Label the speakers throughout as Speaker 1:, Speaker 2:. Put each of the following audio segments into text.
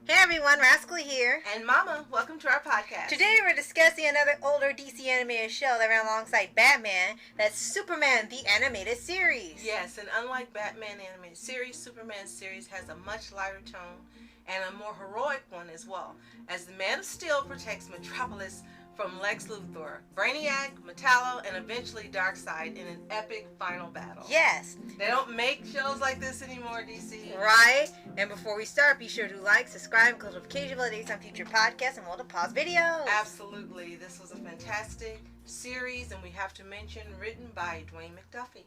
Speaker 1: Hey everyone, Rascally here.
Speaker 2: And Mama, welcome to our podcast.
Speaker 1: Today we're discussing another older DC animated show that ran alongside Batman. That's Superman the Animated Series.
Speaker 2: Yes, and unlike Batman Animated Series, Superman series has a much lighter tone and a more heroic one as well, as the Man of Steel protects Metropolis from Lex Luthor, Brainiac, Metallo, and eventually Darkseid in an epic final battle.
Speaker 1: Yes.
Speaker 2: They don't make shows like this anymore, DC.
Speaker 1: Right. And before we start, be sure to like, subscribe, and click notification bell on future podcasts and pause videos.
Speaker 2: Absolutely. This was a fantastic series, and we have to mention written by Dwayne McDuffie.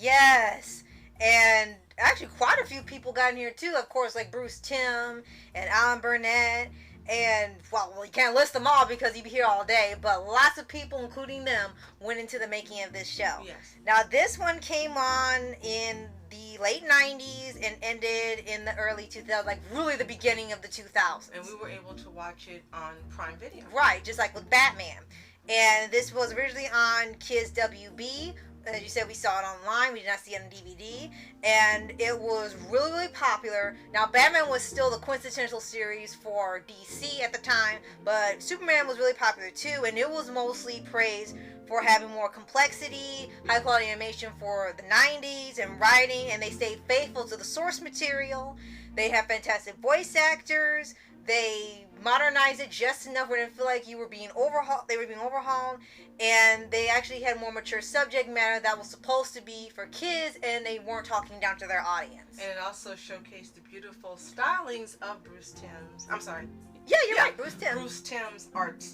Speaker 1: Yes. And actually quite a few people got in here too. Of course, like Bruce Timm and Alan Burnett. And, well, you can't list them all because you'd be here all day, but lots of people, including them, went into the making of this show.
Speaker 2: Yes.
Speaker 1: Now, this one came on in the late 90s and ended in the early 2000s, like really the beginning of the 2000s.
Speaker 2: And we were able to watch it on Prime Video.
Speaker 1: Right, just like with Batman. And this was originally on Kids WB. As you said, we saw it online. We did not see it on DVD. And it was really, really popular. Now, Batman was still the quintessential series for DC at the time. But Superman was really popular too. And it was mostly praised for having more complexity, high-quality animation for the 90s, and writing. And they stayed faithful to the source material. They have fantastic voice actors. They modernized it just enough where it didn't feel like you were being overhauled. They were being overhauled, and they actually had more mature subject matter that was supposed to be for kids, and they weren't talking down to their audience.
Speaker 2: And it also showcased the beautiful stylings of Bruce Timm's. I'm sorry.
Speaker 1: Yeah, you're right, Bruce Timm.
Speaker 2: Bruce Timm's art,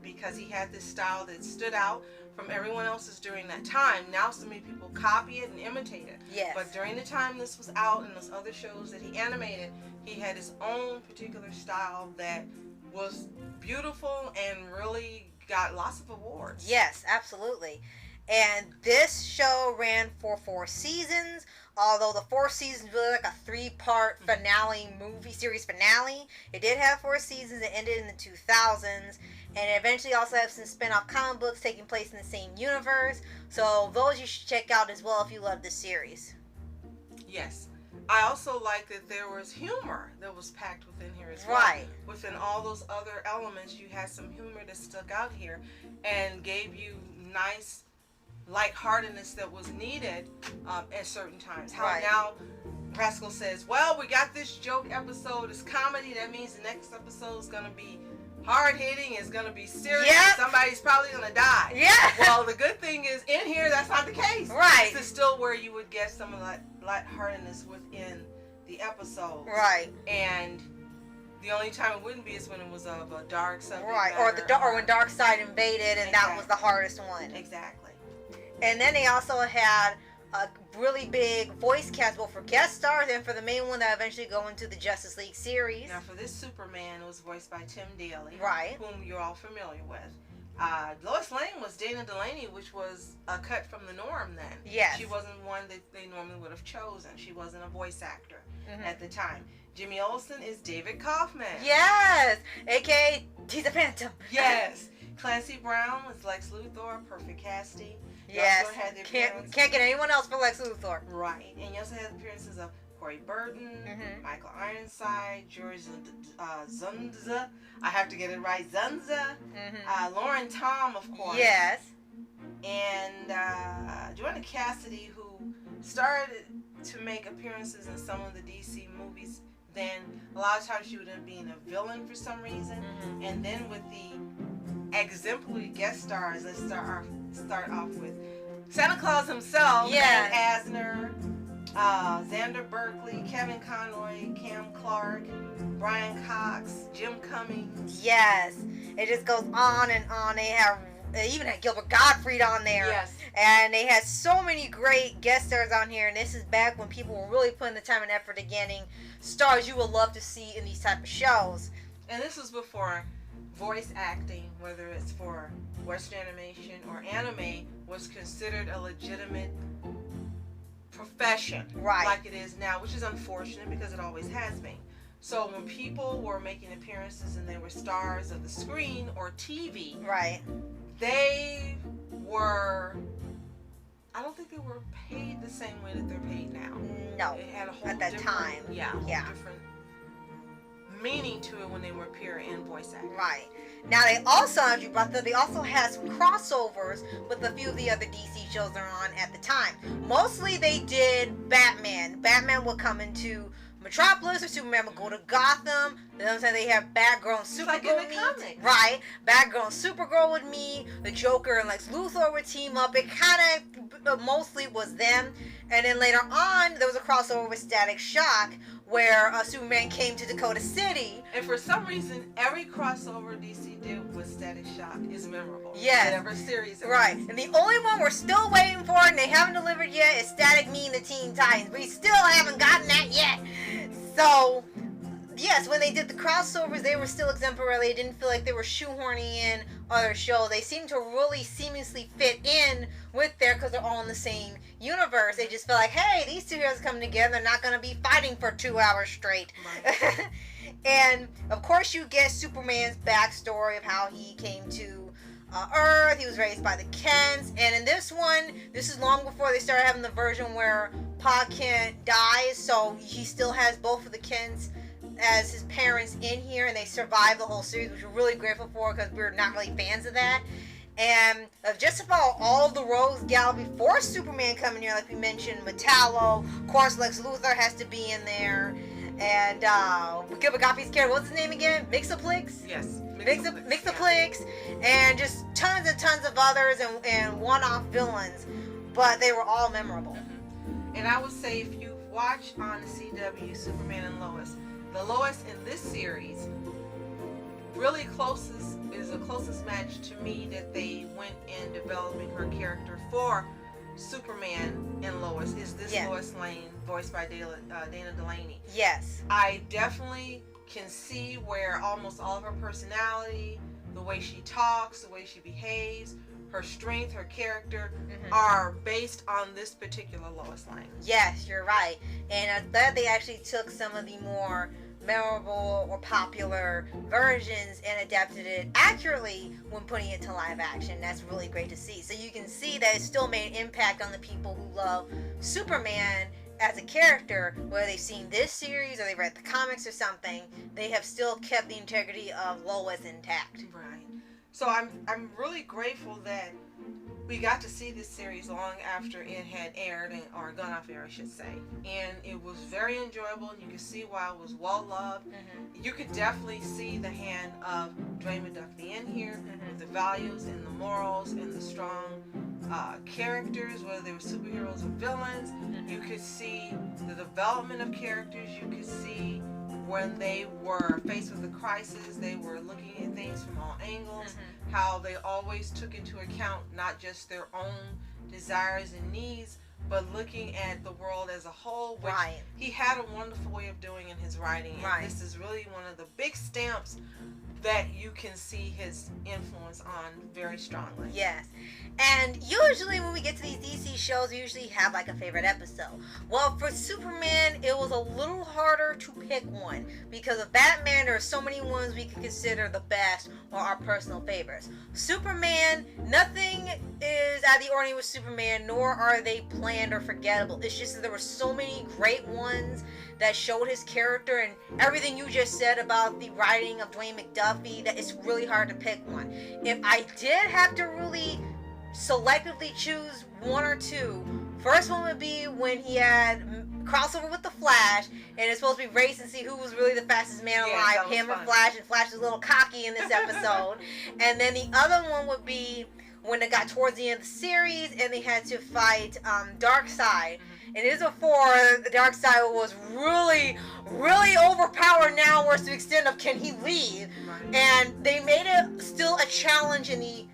Speaker 2: because he had this style that stood out from everyone else's during that time. Now so many people copy it and imitate it.
Speaker 1: Yes.
Speaker 2: But during the time this was out and those other shows that he animated, he had his own particular style that was beautiful and really got lots of awards.
Speaker 1: Yes, absolutely. And this show ran for 4 seasons, although the 4th season is really like a 3-part finale series finale. It did have 4 seasons. It ended in the 2000s. And it eventually also have some spin-off comic books taking place in the same universe. So those you should check out as well if you love this series.
Speaker 2: Yes. I also like that there was humor that was packed within here as well.
Speaker 1: Right.
Speaker 2: Within all those other elements, you had some humor that stuck out here and gave you nice lightheartedness that was needed at certain times. How
Speaker 1: right.
Speaker 2: Now Rascal says, well, we got this joke episode. It's comedy. That means the next episode is going to be hard-hitting. It's going to be serious.
Speaker 1: Yep.
Speaker 2: Somebody's probably going to die.
Speaker 1: Yeah.
Speaker 2: Well, the good thing is in here, that's not the case.
Speaker 1: Right.
Speaker 2: This is still where you would get some of that lightheartedness within the episode.
Speaker 1: Right.
Speaker 2: And the only time it wouldn't be is when it was of a dark subject
Speaker 1: right.
Speaker 2: matter.
Speaker 1: Or when Darkseid invaded, and that was the hardest one.
Speaker 2: Exactly.
Speaker 1: And then they also had a really big voice cast, both for guest stars and for the main one that eventually go into the Justice League series.
Speaker 2: Now, for this Superman, it was voiced by Tim Daly,
Speaker 1: right,
Speaker 2: whom you're all familiar with. Lois Lane was Dana Delaney, which was a cut from the norm then.
Speaker 1: Yes.
Speaker 2: She wasn't one that they normally would have chosen. She wasn't a voice actor at the time. Jimmy Olsen is David Kaufman.
Speaker 1: Yes, a.k.a. he's a Phantom.
Speaker 2: Yes. Clancy Brown was Lex Luthor, perfect casting.
Speaker 1: Yes,
Speaker 2: had the
Speaker 1: can't get anyone else for Lex Luthor.
Speaker 2: Right, and you also had appearances of Corey Burton, Michael Ironside, George Zunza. I have to get it right, Zunza. Lauren Tom, of course.
Speaker 1: Yes.
Speaker 2: And Joanna Cassidy, who started to make appearances in some of the DC movies. Then a lot of times she would end up being a villain for some reason. And then with the exemplary guest stars, let's start off with Santa Claus himself, Dan Asner, Xander Berkeley, Kevin Conroy, Cam Clark, Brian Cox, Jim Cummings.
Speaker 1: Yes, it just goes on and on. They even had Gilbert Gottfried on there.
Speaker 2: Yes.
Speaker 1: And they had so many great guest stars on here. And this is back when people were really putting the time and effort to getting stars you would love to see in these type of shows.
Speaker 2: And this was before voice acting, whether it's for Western animation or anime, was considered a legitimate profession.
Speaker 1: Right.
Speaker 2: Like it is now, which is unfortunate because it always has been. So when people were making appearances and they were stars of the screen or TV,
Speaker 1: right,
Speaker 2: they were, I don't think they were paid the same way that they're paid now.
Speaker 1: No,
Speaker 2: It had a whole
Speaker 1: at that
Speaker 2: different,
Speaker 1: time.
Speaker 2: Yeah,
Speaker 1: yeah.
Speaker 2: different meaning to it when they were pure in voice acting.
Speaker 1: Right. Now they also, as you brought up, they also had some crossovers with a few of the other DC shows that are on at the time. Mostly they did Batman. Batman would come into Metropolis, or Superman would go to Gotham. You know what I'm saying? They have Batgirl and Supergirl
Speaker 2: like in the comics.
Speaker 1: Right. Batgirl and Supergirl would meet. The Joker and Lex Luthor would team up. It kind of mostly was them. And then later on, there was a crossover with Static Shock, where Superman came to Dakota City.
Speaker 2: And for some reason, every crossover DC did with Static Shock is memorable.
Speaker 1: Yes.
Speaker 2: Whatever series.
Speaker 1: Right. And the only one we're still waiting for, and they haven't delivered yet, is Static Me and the Teen Titans. We still haven't gotten that yet. So, yes, when they did the crossovers, they were still exemplary. They didn't feel like they were shoehorning in other shows. They seemed to really seamlessly fit in with there because they're all in the same universe. They just felt like, hey, these two heroes coming together. They're not going to be fighting for 2 hours straight.
Speaker 2: Right.
Speaker 1: And, of course, you get Superman's backstory of how he came to Earth. He was raised by the Kents. And in this one, this is long before they started having the version where Pa Kent dies. So he still has both of the Kents as his parents in here, and they survived the whole series, which we're really grateful for because we're not really fans of that. And just about all of the rogues gallery before Superman coming here, like we mentioned, Metallo, of course Lex Luthor has to be in there, and Gabby's character, what's his name again? Mixaplix?
Speaker 2: Yes.
Speaker 1: Mixaplix, and just tons and tons of others and one-off villains, but they were all memorable.
Speaker 2: Mm-hmm. And I would say if you watch on the CW Superman and Lois, the Lois in this series really is the closest match to me that they went in developing her character for Superman and Lois is this Lois Lane, voiced by Dana Delaney.
Speaker 1: Yes.
Speaker 2: I definitely can see where almost all of her personality, the way she talks, the way she behaves, her strength, her character, are based on this particular Lois Lane.
Speaker 1: Yes, you're right. And I'm glad they actually took some of the more memorable or popular versions and adapted it accurately when putting it to live action. That's really great to see. So you can see that it still made an impact on the people who love Superman as a character, whether they've seen this series or they've read the comics or something. They have still kept the integrity of Lois intact.
Speaker 2: Right. So I'm really grateful that we got to see this series long after it had aired, or gone off air, I should say. And it was very enjoyable, and you could see why it was well loved. You could definitely see the hand of Dwayne McDuffie in here, with the values and the morals and the strong characters, whether they were superheroes or villains. You could see the development of characters. You could see when they were faced with a crisis, they were looking at things from all angles, how they always took into account not just their own desires and needs, but looking at the world as a whole, which he had a wonderful way of doing in his writing. And this is really one of the big stamps that you can see his influence on very strongly.
Speaker 1: Yes. And usually when we get to these DC shows, we usually have like a favorite episode. Well, for Superman, it was a little harder to pick one because of Batman. There are so many ones we could consider the best or our personal favorites. Superman, nothing is out of the ordinary with Superman, nor are they planned or forgettable. It's just that there were so many great ones that showed his character, and everything you just said about the writing of Dwayne McDuffie, that it's really hard to pick one. If I did have to really selectively choose one or two, first one would be when he had crossover with the Flash, and it's supposed to be race and see who was really the fastest man alive, him or Flash, and Flash is a little cocky in this episode. And then the other one would be when it got towards the end of the series and they had to fight Darkseid. And this before the Darkseid was really, really overpowered now, whereas to the extent of can he leave? And they made it still a challenge in the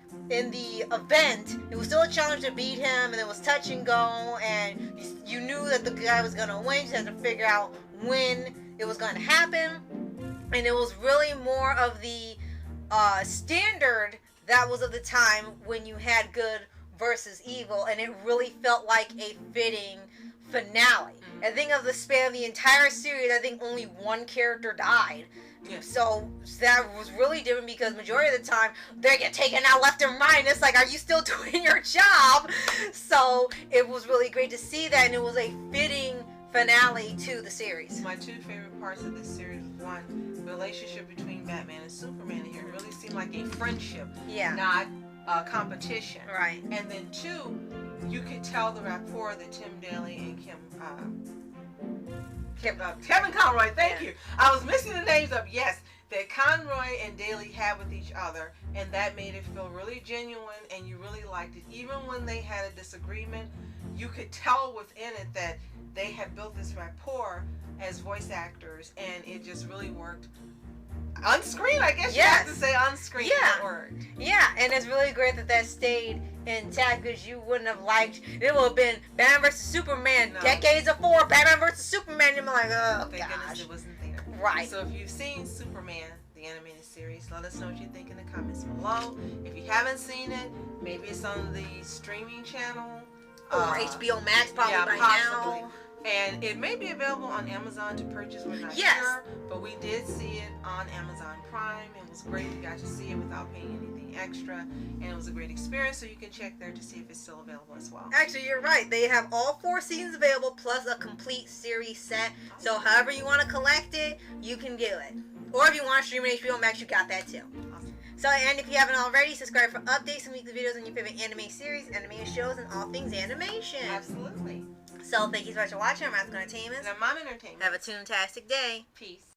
Speaker 1: event. It was still a challenge to beat him, and it was touch and go, and you knew that the guy was going to win. You just had to figure out when it was going to happen. And it was really more of the standard that was of the time when you had good versus evil, and it really felt like a fitting finale. I think of the span of the entire series, I think only one character died. So that was really different because majority of the time they get taken out left and right, and it's like, are you still doing your job? So it was really great to see that, and it was a fitting finale to the series.
Speaker 2: My two favorite parts of this series was one, the relationship between Batman and Superman here. It really seemed like a friendship,
Speaker 1: Yeah.
Speaker 2: not a competition.
Speaker 1: Right.
Speaker 2: And then two, you could tell the rapport that Tim Daly and Kevin Conroy, thank you. I was mixing the names up. Yes, that Conroy and Daly had with each other, and that made it feel really genuine, and you really liked it. Even when they had a disagreement, you could tell within it that they had built this rapport as voice actors, and it just really worked. On screen, I guess you have to say on screen.
Speaker 1: Yeah.
Speaker 2: That word.
Speaker 1: Yeah, and it's really great that stayed intact, because you wouldn't have liked, it would have been Batman vs. Superman, decades before Batman vs. Superman, you're like, oh,
Speaker 2: thank
Speaker 1: gosh.
Speaker 2: goodness it wasn't there.
Speaker 1: Right.
Speaker 2: So if you've seen Superman, the animated series, let us know what you think in the comments below. If you haven't seen it, maybe it's on the streaming channel.
Speaker 1: Or HBO Max probably by
Speaker 2: possibly.
Speaker 1: now.
Speaker 2: And it may be available on Amazon to purchase. We're not sure, but we did see it on Amazon Prime. It was great. You got to see it without paying anything extra, and it was a great experience. So you can check there to see if it's still available as well.
Speaker 1: Actually, you're right. They have all 4 seasons available plus a complete series set. So however you want to collect it, you can do it. Or if you want to stream it HBO Max, you got that too.
Speaker 2: Awesome.
Speaker 1: So, and if you haven't already, subscribe for updates and weekly videos on your favorite anime series, animated shows, and all things animation.
Speaker 2: Absolutely.
Speaker 1: So, thank you so much for watching. I'm Masculine Entertainment.
Speaker 2: And I'm Mom Entertainment.
Speaker 1: Have a toontastic day.
Speaker 2: Peace.